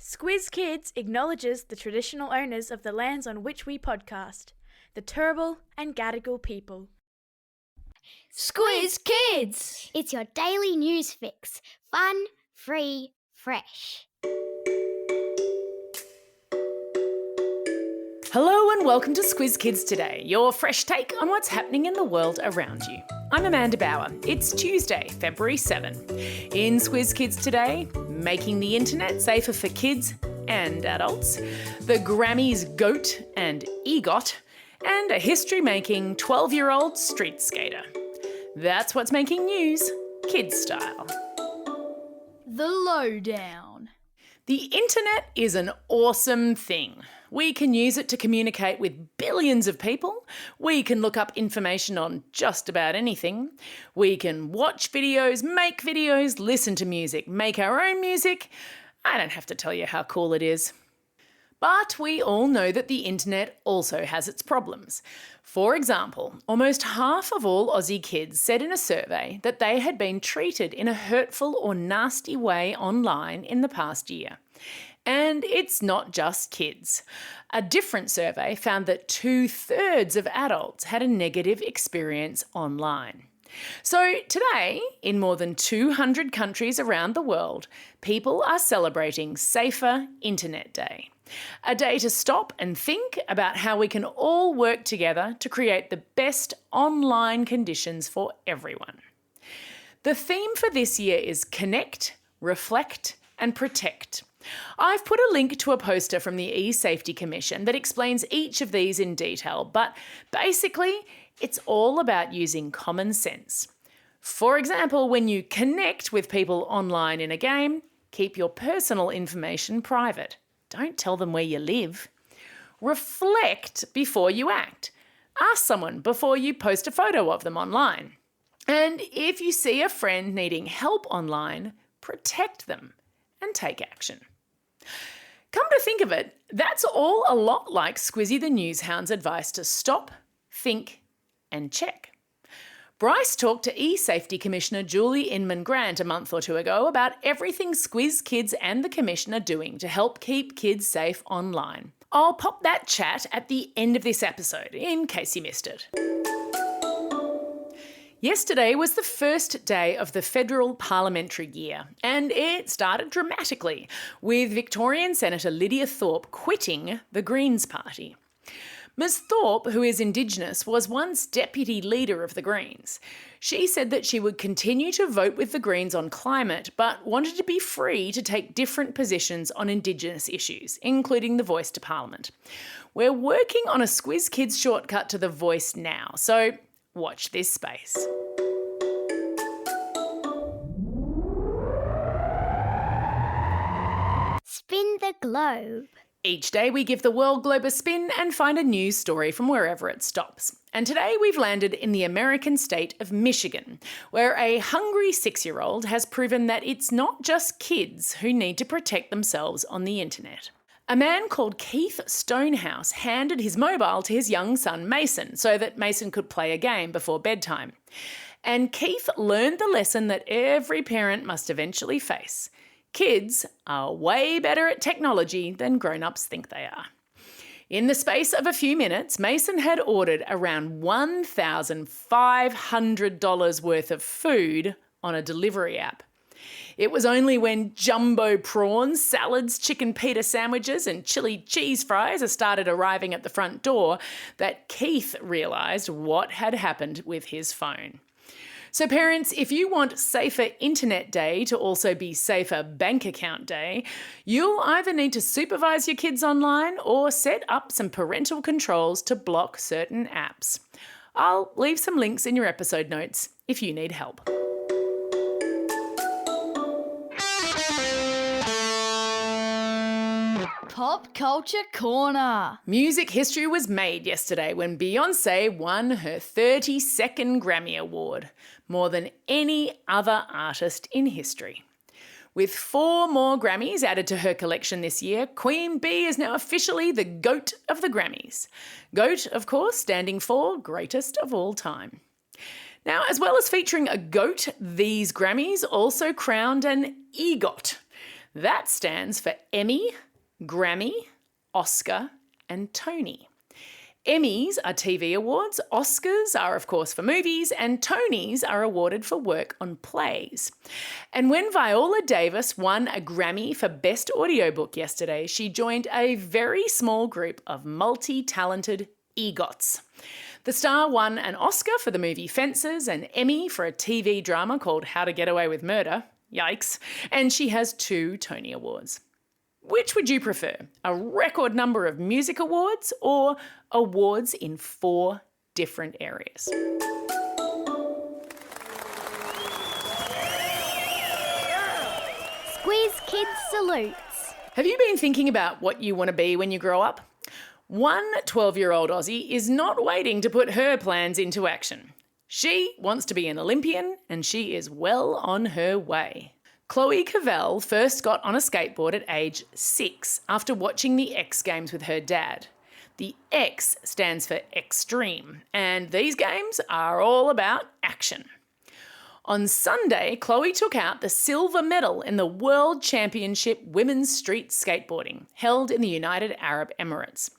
Squiz Kids acknowledges the traditional owners of the lands on which we podcast, the Turrbal and Gadigal people. Squiz Kids! It's your daily news fix. Fun, free, fresh. Hello and welcome to Squiz Kids Today, your fresh take on what's happening in the world around you. I'm Amanda Bauer. It's Tuesday, February 7. In Squiz Kids Today, making the internet safer for kids and adults, the Grammys GOAT and EGOT, and a history-making 12-year-old street skater. That's what's making news, kids style. The lowdown. The internet is an awesome thing. We can use it to communicate with billions of people. We can look up information on just about anything. We can watch videos, make videos, listen to music, make our own music. I don't have to tell you how cool it is. But we all know that the internet also has its problems. For example, almost half of all Aussie kids said in a survey that they had been treated in a hurtful or nasty way online in the past year. And it's not just kids. A different survey found that 2/3 of adults had a negative experience online. So today, in more than 200 countries around the world, people are celebrating Safer Internet Day. A day to stop and think about how we can all work together to create the best online conditions for everyone. The theme for this year is Connect, Reflect and Protect. I've put a link to a poster from the eSafety Commission that explains each of these in detail, but basically it's all about using common sense. For example, when you connect with people online in a game, keep your personal information private. Don't tell them where you live. Reflect before you act. Ask someone before you post a photo of them online. And if you see a friend needing help online, protect them and take action. Come to think of it, that's all a lot like Squizzy the Newshound's advice to stop, think and check. Bryce talked to eSafety Commissioner Julie Inman-Grant a month or two ago about everything Squiz Kids and the Commission are doing to help keep kids safe online. I'll pop that chat at the end of this episode, in case you missed it. Yesterday was the first day of the federal parliamentary year, and it started dramatically, with Victorian Senator Lydia Thorpe quitting the Greens Party. Ms Thorpe, who is Indigenous, was once deputy leader of the Greens. She said that she would continue to vote with the Greens on climate, but wanted to be free to take different positions on Indigenous issues, including the voice to Parliament. We're working on a Squiz Kids shortcut to the voice now, so watch this space. Spin the globe. Each day we give the world globe a spin and find a news story from wherever it stops. And today we've landed in the American state of Michigan, where a hungry 6-year-old has proven that it's not just kids who need to protect themselves on the internet. A man called Keith Stonehouse handed his mobile to his young son Mason so that Mason could play a game before bedtime. And Keith learned the lesson that every parent must eventually face. Kids are way better at technology than grown-ups think they are. In the space of a few minutes, Mason had ordered around $1,500 worth of food on a delivery app. It was only when jumbo prawns, salads, chicken pita sandwiches and chili cheese fries started arriving at the front door that Keith realised what had happened with his phone. So parents, if you want Safer Internet Day to also be Safer Bank Account Day, you'll either need to supervise your kids online or set up some parental controls to block certain apps. I'll leave some links in your episode notes if you need help. Pop Culture Corner. Music history was made yesterday when Beyoncé won her 32nd Grammy Award, more than any other artist in history. With 4 more Grammys added to her collection this year, Queen Bee is now officially the GOAT of the Grammys. GOAT, of course, standing for Greatest of All Time. Now, as well as featuring a GOAT, these Grammys also crowned an EGOT. That stands for Emmy, Grammy, Oscar, and Tony. Emmys are TV awards, Oscars are of course for movies, and Tonys are awarded for work on plays. And when Viola Davis won a Grammy for Best Audiobook yesterday, she joined a very small group of multi-talented EGOTs. The star won an Oscar for the movie Fences, an Emmy for a TV drama called How to Get Away with Murder, yikes, and she has 2 Tony Awards. Which would you prefer, a record number of music awards or awards in 4 different areas? Squiz Kids salutes. Have you been thinking about what you want to be when you grow up? One 12-year-old Aussie is not waiting to put her plans into action. She wants to be an Olympian and she is well on her way. Chloe Cavell first got on a skateboard at age 6 after watching the X Games with her dad. The X stands for extreme, and these games are all about action. On Sunday, Chloe took out the silver medal in the World Championship Women's Street Skateboarding, held in the United Arab Emirates.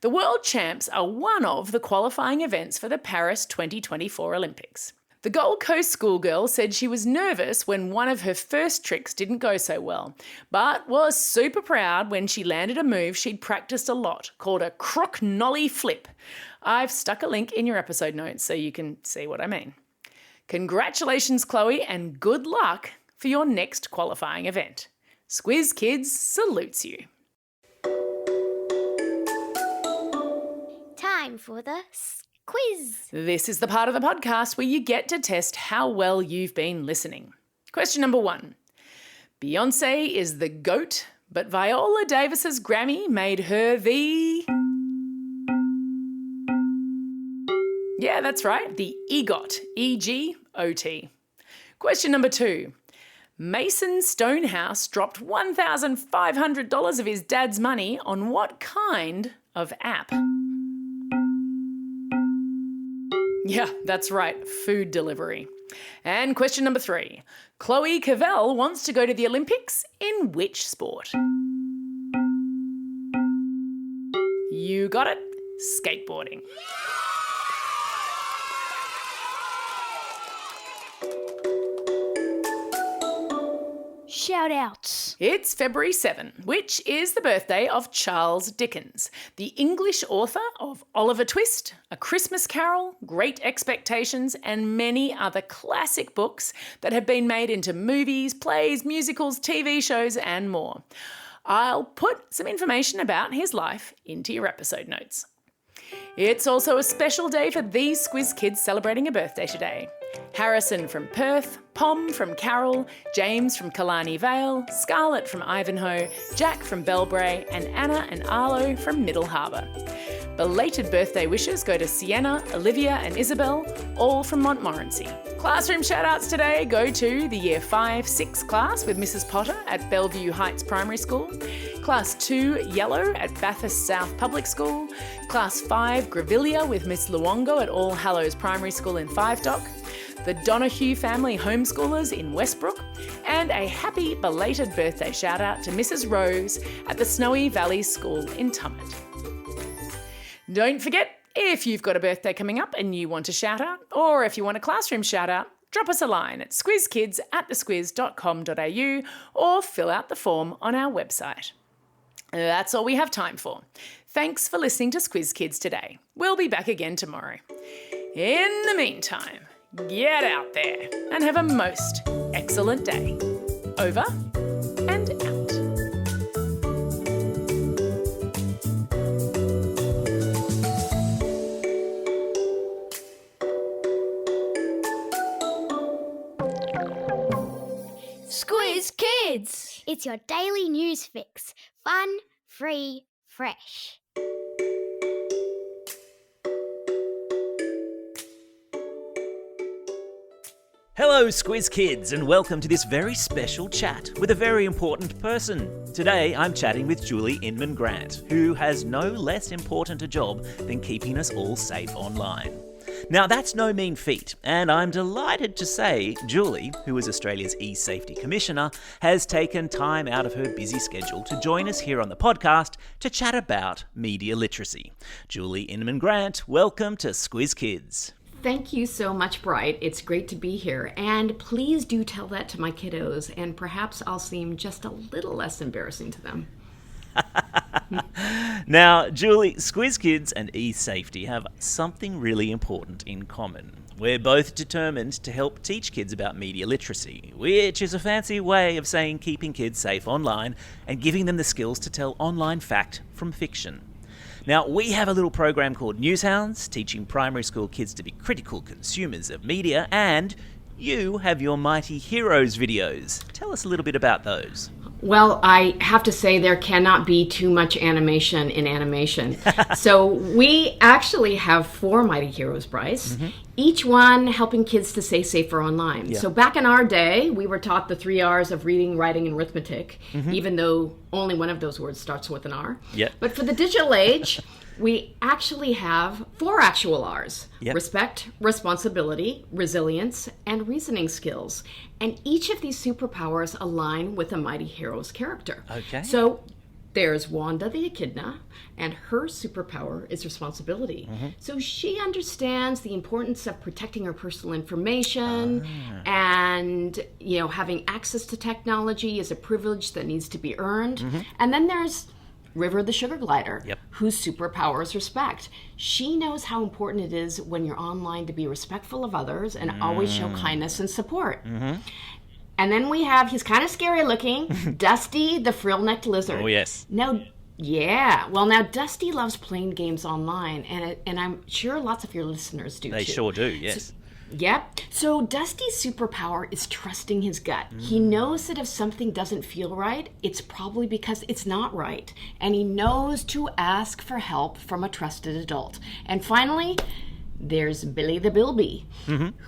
The World Champs are one of the qualifying events for the Paris 2024 Olympics. The Gold Coast schoolgirl said she was nervous when one of her first tricks didn't go so well, but was super proud when she landed a move she'd practiced a lot, called a crook nollie flip. I've stuck a link in your episode notes so you can see what I mean. Congratulations, Chloe, and good luck for your next qualifying event. Squiz Kids salutes you. Time for the quiz. This is the part of the podcast where you get to test how well you've been listening. Question number 1. Beyonce is the GOAT, but Viola Davis's Grammy made her the... Yeah, that's right, the EGOT, E-G-O-T. Question number 2. Mason Stonehouse dropped $1,500 of his dad's money on what kind of app? Yeah, that's right, food delivery. And question number 3. Chloe Cavell wants to go to the Olympics in which sport? You got it, skateboarding. Shout-outs. It's February 7, which is the birthday of Charles Dickens, the English author of Oliver Twist, A Christmas Carol, Great Expectations, and many other classic books that have been made into movies, plays, musicals, TV shows, and more. I'll put some information about his life into your episode notes. It's also a special day for these Squiz Kids celebrating a birthday today. Harrison from Perth, Pom from Carroll, James from Killarney Vale, Scarlett from Ivanhoe, Jack from Belbray, and Anna and Arlo from Middle Harbour. Belated birthday wishes go to Sienna, Olivia and Isabel, all from Montmorency. Classroom shout-outs today go to the Year 5-6 class with Mrs Potter at Bellevue Heights Primary School, Class 2 Yellow at Bathurst South Public School, Class 5 Grevilla with Miss Luongo at All Hallows Primary School in Five Dock, the Donahue family homeschoolers in Westbrook, and a happy belated birthday shout-out to Mrs Rose at the Snowy Valley School in Tumut. Don't forget, if you've got a birthday coming up and you want a shout-out, or if you want a classroom shout-out, drop us a line at squizkids@thesquiz.com.au or fill out the form on our website. That's all we have time for. Thanks for listening to Squiz Kids today. We'll be back again tomorrow. In the meantime, get out there and have a most excellent day. Over and out. Squiz Kids. It's your daily news fix. Fun, free, fresh. Hello, Squiz Kids, and welcome to this very special chat with a very important person. Today, I'm chatting with Julie Inman Grant, who has no less important a job than keeping us all safe online. Now, that's no mean feat, and I'm delighted to say Julie, who is Australia's e-safety commissioner, has taken time out of her busy schedule to join us here on the podcast to chat about media literacy. Julie Inman-Grant, welcome to Squiz Kids. Thank you so much, Bright. It's great to be here. And please do tell that to my kiddos, and perhaps I'll seem just a little less embarrassing to them. Now, Julie, Squiz Kids and e-safety have something really important in common. We're both determined to help teach kids about media literacy, which is a fancy way of saying keeping kids safe online and giving them the skills to tell online fact from fiction. Now, we have a little program called Newshounds, teaching primary school kids to be critical consumers of media, and you have your Mighty Heroes videos. Tell us a little bit about those. Well, I have to say there cannot be too much animation in animation. So we actually have 4 Mighty Heroes, Bryce, each one helping kids to stay safer online. Yeah. So back in our day, we were taught the 3 R's of reading, writing, and arithmetic, even though only one of those words starts with an R. Yeah. But for the digital age, we actually have 4 actual R's. Yep. Respect, responsibility, resilience, and reasoning skills. And each of these superpowers align with a Mighty Hero's character. Okay. So there's Wanda the Echidna, and her superpower is responsibility. So she understands the importance of protecting her personal information, and having access to technology is a privilege that needs to be earned. And then there's River the Sugar Glider, whose superpower is respect. She knows how important it is when you're online to be respectful of others and always show kindness and support. And then we have, he's kind of scary looking, Dusty the Frill-Necked Lizard. Oh, yes. Now, Dusty loves playing games online, and I'm sure lots of your listeners do They too. sure do, yes. Yep. So Dusty's superpower is trusting his gut. He knows that if something doesn't feel right, it's probably because it's not right. And he knows to ask for help from a trusted adult. And finally, there's Billy the Bilby,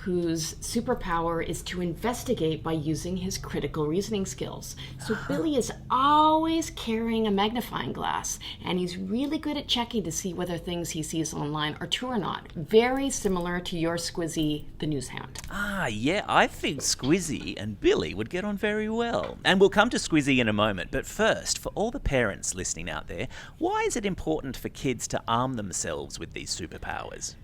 whose superpower is to investigate by using his critical reasoning skills. So Billy is always carrying a magnifying glass, and he's really good at checking to see whether things he sees online are true or not. Very similar to your Squizzy, the Newshound. Ah, yeah, I think Squizzy and Billy would get on very well. And we'll come to Squizzy in a moment, but first, for all the parents listening out there, why is it important for kids to arm themselves with these superpowers?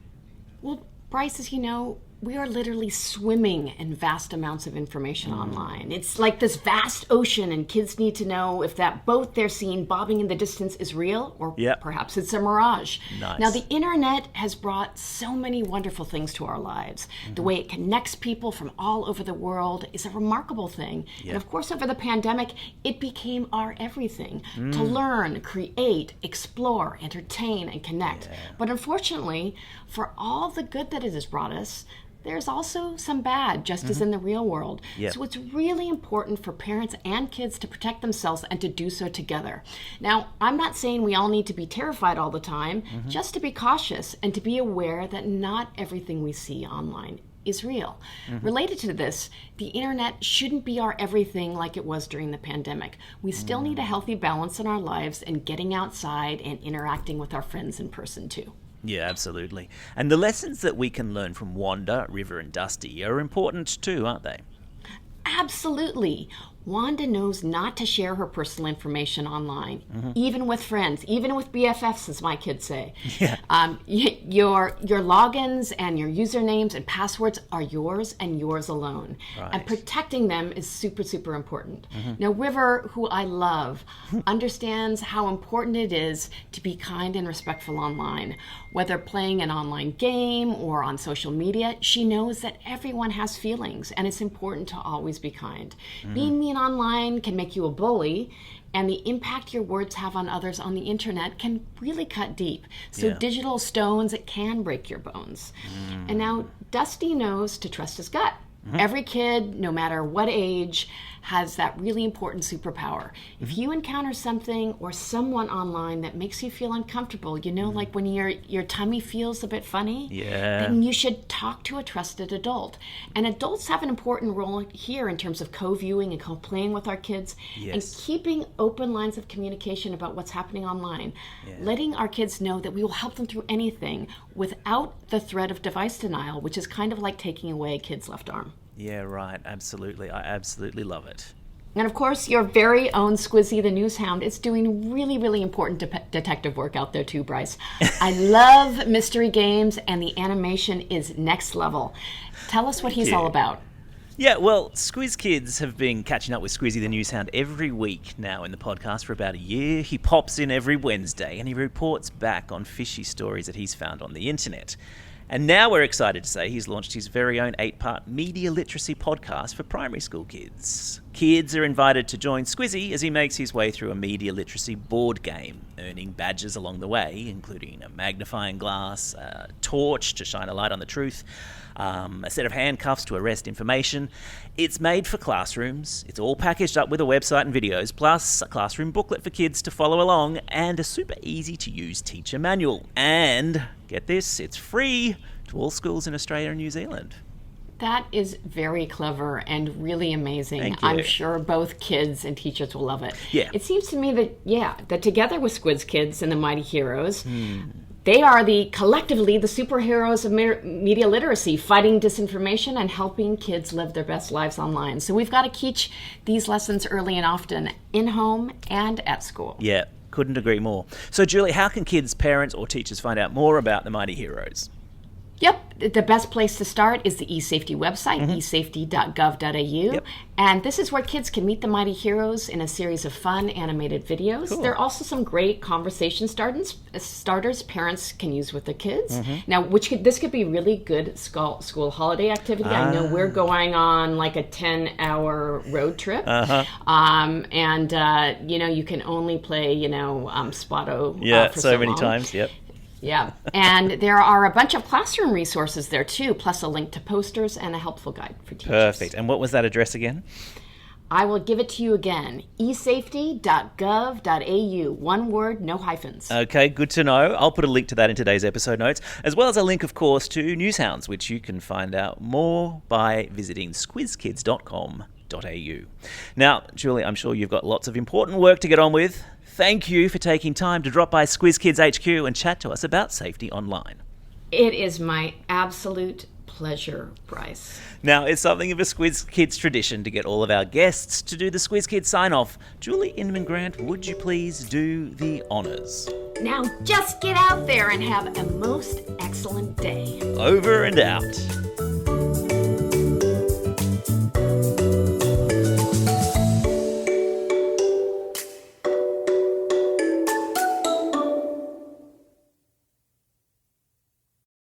Well, Bryce, as you know, we are literally swimming in vast amounts of information online. It's like this vast ocean, and kids need to know if that boat they're seeing bobbing in the distance is real, or perhaps it's a mirage. Nice. Now, the internet has brought so many wonderful things to our lives. The way it connects people from all over the world is a remarkable thing. And of course, over the pandemic, it became our everything to learn, create, explore, entertain, and connect. But unfortunately, for all the good that it has brought us, there's also some bad, just as in the real world. So it's really important for parents and kids to protect themselves and to do so together. Now, I'm not saying we all need to be terrified all the time, just to be cautious and to be aware that not everything we see online is real. Related to this, the internet shouldn't be our everything like it was during the pandemic. We still need a healthy balance in our lives and getting outside and interacting with our friends in person too. Yeah, absolutely. And the lessons that we can learn from Wanda, River, and Dusty are important too, aren't they? Absolutely. Wanda knows not to share her personal information online, even with friends, even with BFFs, as my kids say. Your logins and your usernames and passwords are yours and yours alone. And protecting them is super, super important. Now, River, who I love, understands how important it is to be kind and respectful online. Whether playing an online game or on social media, she knows that everyone has feelings, and it's important to always be kind. Being mean online can make you a bully, and the impact your words have on others on the internet can really cut deep. So digital stones, it can break your bones. And now Dusty knows to trust his gut. Every kid, no matter what age, has that really important superpower. If you encounter something or someone online that makes you feel uncomfortable, like when your tummy feels a bit funny, then you should talk to a trusted adult. And adults have an important role here in terms of co-viewing and co-playing with our kids and keeping open lines of communication about what's happening online, letting our kids know that we will help them through anything without the threat of device denial, which is kind of like taking away a kid's left arm. Yeah, right. Absolutely. I absolutely love it. And of course, your very own Squizzy the Newshound is doing really, really important detective work out there too, Bryce. I love mystery games, and the animation is next level. Tell us what he's all about. Yeah, well, Squiz Kids have been catching up with Squizzy the Newshound every week now in the podcast for about a year. He pops in every Wednesday and he reports back on fishy stories that he's found on the internet. And now we're excited to say he's launched his very own 8-part media literacy podcast for primary school kids. Kids are invited to join Squizzy as he makes his way through a media literacy board game, earning badges along the way, including a magnifying glass, a torch to shine a light on the truth, a set of handcuffs to arrest information. It's made for classrooms. It's all packaged up with a website and videos, plus a classroom booklet for kids to follow along, and a super easy to use teacher manual. And get this, it's free to all schools in Australia and New Zealand. That is very clever and really amazing. Thank you. I'm sure both kids and teachers will love it. Yeah. It seems to me that together with Squiz Kids and the Mighty Heroes, they are collectively the superheroes of media literacy, fighting disinformation and helping kids live their best lives online. So we've got to teach these lessons early and often, in home and at school. Yeah, couldn't agree more. So Julie, how can kids, parents or teachers find out more about the Mighty Heroes? Yep, the best place to start is the eSafety website, esafety.gov.au. Yep. And this is where kids can meet the Mighty Heroes in a series of fun animated videos. Cool. There are also some great conversation starters parents can use with their kids. Now, this could be really good school holiday activity. I know we're going on like a 10-hour road trip. And, you can only play, Spotto. Yeah, for so many long. times, yep. Yeah, and there are a bunch of classroom resources there too, plus a link to posters and a helpful guide for teachers. Perfect. And what was that address again? I will give it to you again. esafety.gov.au. One word, no hyphens. Okay, good to know. I'll put a link to that in today's episode notes, as well as a link, of course, to Newshounds, which you can find out more by visiting squizkids.com.au. Now, Julie, I'm sure you've got lots of important work to get on with. Thank you for taking time to drop by Squiz Kids HQ and chat to us about safety online. It is my absolute pleasure, Bryce. Now, it's something of a Squiz Kids tradition to get all of our guests to do the Squiz Kids sign-off. Julie Inman Grant, would you please do the honours? Now just get out there and have a most excellent day. Over and out.